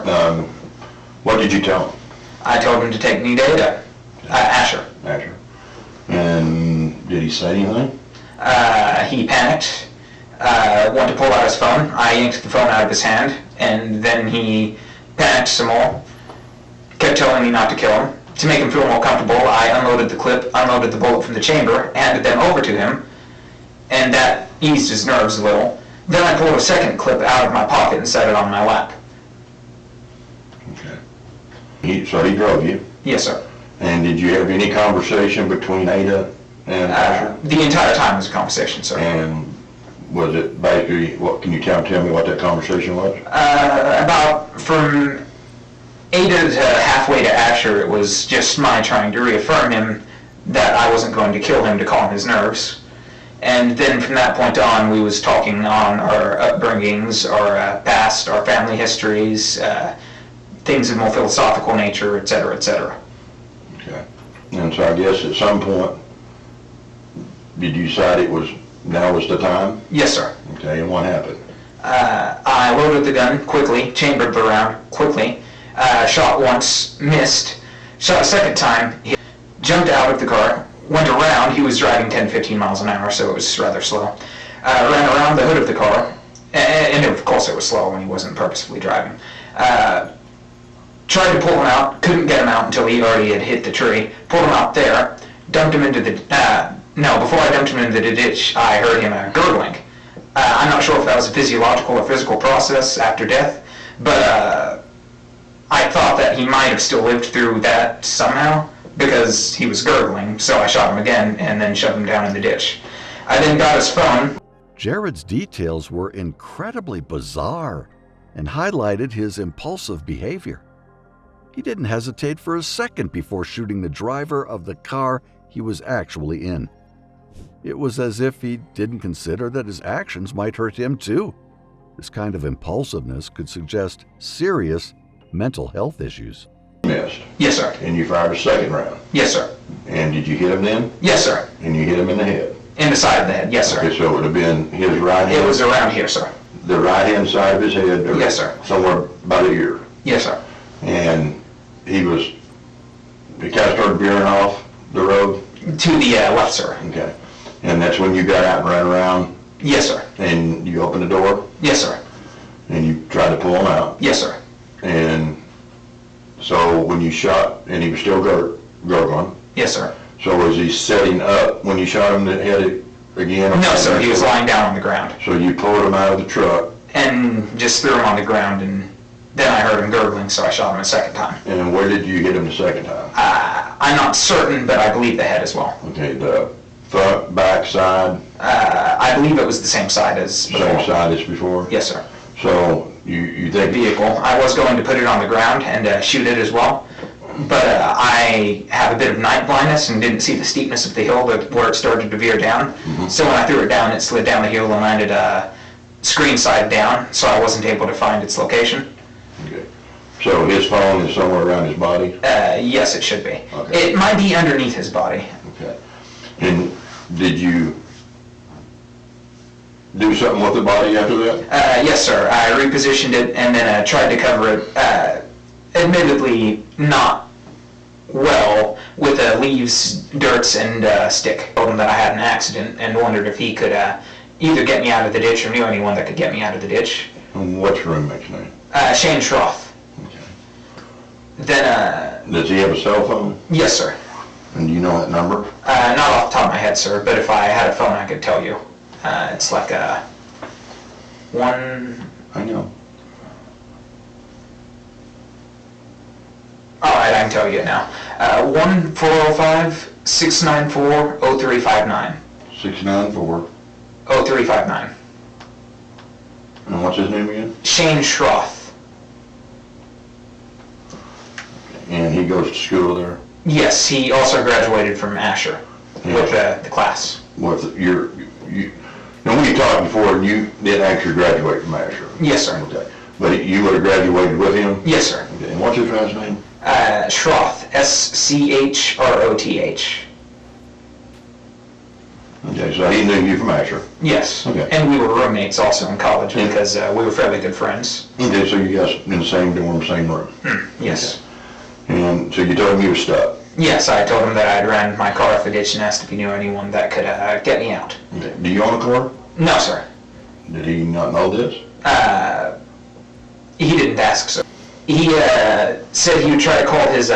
S9: what did you tell him?
S8: I told him to take me to Ada. Asher.
S9: Asher. And did he say anything?
S8: He panicked, wanted to pull out his phone. I yanked the phone out of his hand, and then he panicked some more, kept telling me not to kill him. To make him feel more comfortable, I unloaded the clip, unloaded the bullet from the chamber, handed them over to him, and that eased his nerves a little. Then I pulled a second clip out of my pocket and set it on my lap.
S9: Okay. So he drove you?
S8: Yes, sir.
S9: And did you have any conversation between Ada and Asher?
S8: The entire time was a conversation, sir.
S9: And was it basically, what can you tell me what that conversation was?
S8: About from Ada to halfway to Asher, it was just my trying to reaffirm him that I wasn't going to kill him to calm his nerves. And then from that point on, we was talking on our upbringings, our past, our family histories, things of more philosophical nature, etc., etc.
S9: Okay. And so I guess at some point, did you decide it was now was the time?
S8: Yes, sir.
S9: Okay, and what happened?
S8: I loaded the gun quickly, chambered the round quickly, shot once, missed, shot a second time, he jumped out of the car, went around, he was driving 10-15 miles an hour, so it was rather slow, ran around the hood of the car, and of course it was slow when he wasn't purposefully driving. Tried to pull him out, couldn't get him out until he already had hit the tree, pulled him out there, dumped him into the, before I dumped him into the ditch, I heard him gurgling. I'm not sure if that was a physiological or physical process after death, but I thought that he might have still lived through that somehow, because he was gurgling, so I shot him again and then shoved him down in the ditch. I then got his phone.
S4: Jerrod's details were incredibly bizarre and highlighted his impulsive behavior. He didn't hesitate for a second before shooting the driver of the car he was actually in. It was as if he didn't consider that his actions might hurt him too. This kind of impulsiveness could suggest serious mental health issues.
S9: Missed.
S8: Yes, sir.
S9: And you fired a second round.
S8: Yes, sir.
S9: And did you hit him then?
S8: Yes, sir.
S9: And you hit him in the head?
S8: In the side of the head, yes, sir.
S9: Okay, so it would have been his right hand?
S8: It was around here, sir.
S9: The right-hand side of his head? Or
S8: Yes, sir.
S9: Somewhere by the ear?
S8: Yes, sir.
S9: And he kind of started veering off the road?
S8: To the left, sir.
S9: Okay. And that's when you got out and ran around?
S8: Yes, sir.
S9: And you opened the door?
S8: Yes, sir.
S9: And you tried to pull him out?
S8: Yes, sir.
S9: And so when you shot, and he was still gurgling?
S8: Yes, sir.
S9: So was he setting up when you shot him in the head again?
S8: No, sir. He was lying down on the ground.
S9: So you pulled him out of the truck?
S8: And just threw him on the ground, and then I heard him gurgling, so I shot him a second time.
S9: And where did you hit him the second time?
S8: I'm not certain, but I believe the head as well.
S9: Okay, the front, back, side?
S8: I believe it was the same side as before.
S9: Same side as before?
S8: Yes, sir.
S9: So you think...
S8: Vehicle. I was going to put it on the ground and shoot it as well, but I have a bit of night blindness and didn't see the steepness of the hill where it started to veer down. Mm-hmm. So when I threw it down, it slid down the hill and landed screen side down, so I wasn't able to find its location.
S9: Okay. So his phone is somewhere around his body?
S8: Yes, it should be.
S9: Okay.
S8: It might be underneath his body.
S9: Okay. And did you do something with the body after that?
S8: Yes, sir. I repositioned it and then tried to cover it, admittedly not well, with leaves, dirts, and stick. Told him that I had an accident and wondered if he could either get me out of the ditch or knew anyone that could get me out of the ditch.
S9: And what's your roommate's name?
S8: Shane Schroth.
S9: Okay.
S8: Then,
S9: does he have a cell phone?
S8: Yes, sir.
S9: And do you know that number?
S8: Not off the top of my head, sir, but if I had a phone, I could tell you. It's like one...
S9: I know.
S8: Alright, I can tell you now. 1-405-694-0359.
S9: 694.
S8: 0359.
S9: And what's his name again?
S8: Shane Schroth.
S9: And he goes to school there?
S8: Yes, he also graduated from Asher with the class.
S9: With your... Now, we talked before, and you didn't actually graduate from Asher.
S8: Yes, sir.
S9: Okay. But you would have graduated with him?
S8: Yes, sir.
S9: Okay. And what's his last name?
S8: Schroth. S-C-H-R-O-T-H.
S9: Okay, so he knew you from Asher?
S8: Yes.
S9: Okay.
S8: And we were roommates also in college because we were fairly good friends.
S9: Okay, so you guys in the same dorm, same room?
S8: Yes.
S9: Okay. And so you told him you were stuck?
S8: Yes, I told him that I'd ran my car off the ditch and asked if he knew anyone that could get me out.
S9: Okay. Do you own a car?
S8: No, sir.
S9: Did he not know this?
S8: He didn't ask, sir. He said he would try to call his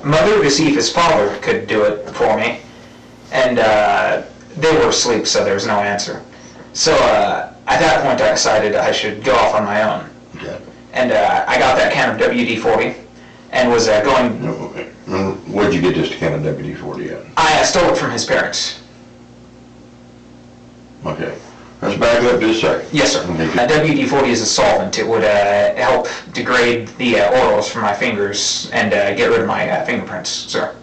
S8: mother to see if his father could do it for me. And they were asleep, so there was no answer. So at that point, I decided I should go off on my own.
S9: Okay.
S8: And I got that can of WD-40 and was going...
S9: Where'd you get this can of WD-40 at?
S8: I stole it from his parents.
S9: Okay. Let's back up just a second.
S8: Yes, sir.
S9: Okay.
S8: WD-40 is a solvent. It would help degrade the oils from my fingers and get rid of my fingerprints, sir.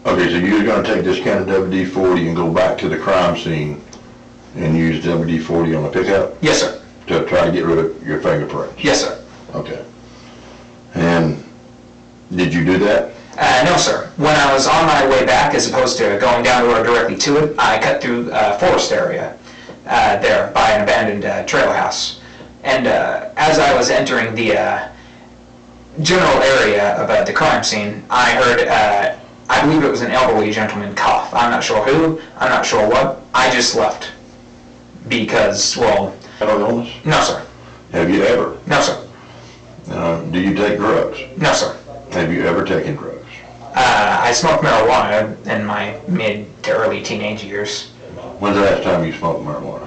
S9: Okay, so you're going to take this can of WD-40 and go back to the crime scene and use WD-40 on the pickup?
S8: Yes, sir.
S9: To try to get rid of your fingerprints?
S8: Yes, sir.
S9: Okay. And did you do that?
S8: No, No, sir. When I was on my way back, as opposed to going down the road directly to it, I cut through a forest area there by an abandoned trailer house. And as I was entering the general area of the crime scene, I heard, I believe it was an elderly gentleman cough. I'm not sure who, I'm not sure what. I just left. Because, well...
S9: Mental illness?
S8: No, sir.
S9: Have you ever?
S8: No, sir.
S9: Do you take drugs?
S8: No, sir.
S9: Have you ever taken drugs?
S8: I smoked marijuana in my mid to early teenage years.
S9: When's the last time you smoked marijuana?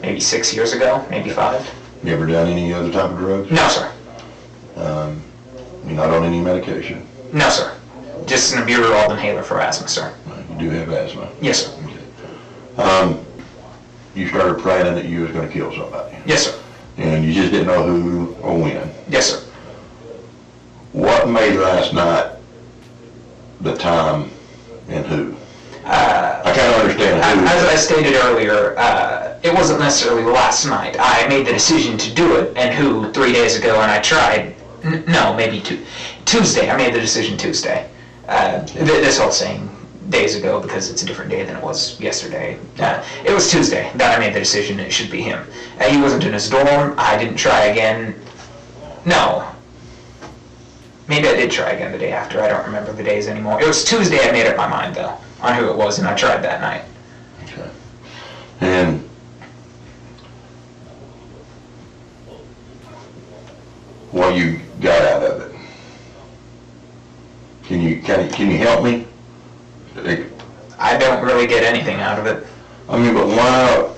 S8: Maybe 6 years ago, maybe 5.
S9: You ever done any other type of drugs?
S8: No, sir.
S9: You're not on any medication?
S8: No, sir. Just an albuterol inhaler for asthma, sir.
S9: You do have asthma?
S8: Yes, sir.
S9: Okay. You started planning that you was going to kill somebody?
S8: Yes, sir.
S9: And you just didn't know who or when?
S8: Yes, sir.
S9: What made last night the time and who? I can't understand who.
S8: As I stated earlier, it wasn't necessarily last night. I made the decision to do it, and who 3 days ago, and I tried. No, maybe Tuesday. I made the decision Tuesday. This whole saying days ago because it's a different day than it was yesterday. It was Tuesday that I made the decision it should be him. He wasn't in his dorm. I didn't try again. No. Maybe I did try again the day after. I don't remember the days anymore. It was Tuesday I made up my mind, though, on who it was, and I tried that night.
S9: Okay. And what you got out of it? Can you help me?
S8: I don't really get anything out of it.
S9: I mean, but why,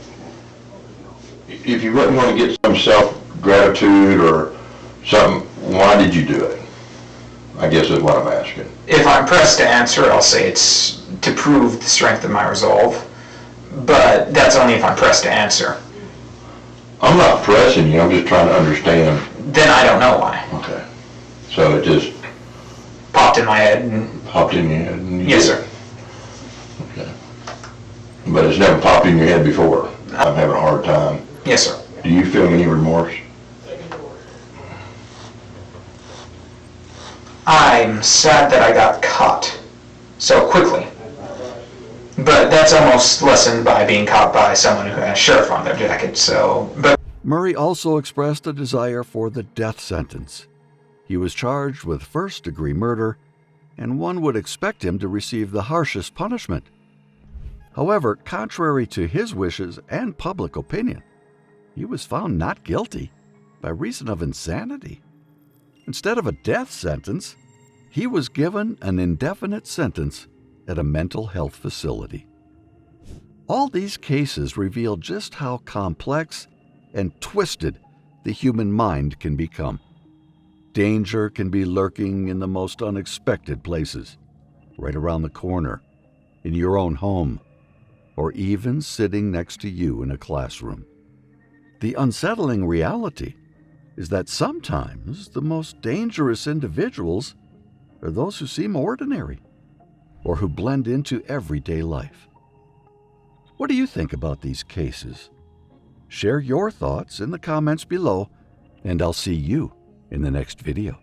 S9: if you wouldn't want to get some self-gratitude or something, why did you do it? I guess is what I'm asking.
S8: If I'm pressed to answer, I'll say it's to prove the strength of my resolve. But that's only if I'm pressed to answer.
S9: I'm not pressing you, I'm just trying to understand.
S8: Then I don't know why.
S9: Okay. So it just
S8: Popped in my head and...
S9: popped in your head? And you
S8: Yes,
S9: did.
S8: sir.
S9: Okay. But it's never popped in your head before? I'm having a hard time.
S8: Yes, sir.
S9: Do you feel any remorse?
S8: I'm sad that I got caught so quickly. But that's almost lessened by being caught by someone who has sheriff on their jacket, so... But
S4: Murray also expressed a desire for the death sentence. He was charged with first-degree murder, and one would expect him to receive the harshest punishment. However, contrary to his wishes and public opinion, he was found not guilty by reason of insanity. Instead of a death sentence, he was given an indefinite sentence at a mental health facility. All these cases reveal just how complex and twisted the human mind can become. Danger can be lurking in the most unexpected places, right around the corner, in your own home, or even sitting next to you in a classroom. The unsettling reality is that sometimes the most dangerous individuals are those who seem ordinary or who blend into everyday life. What do you think about these cases? Share your thoughts in the comments below, and I'll see you in the next video.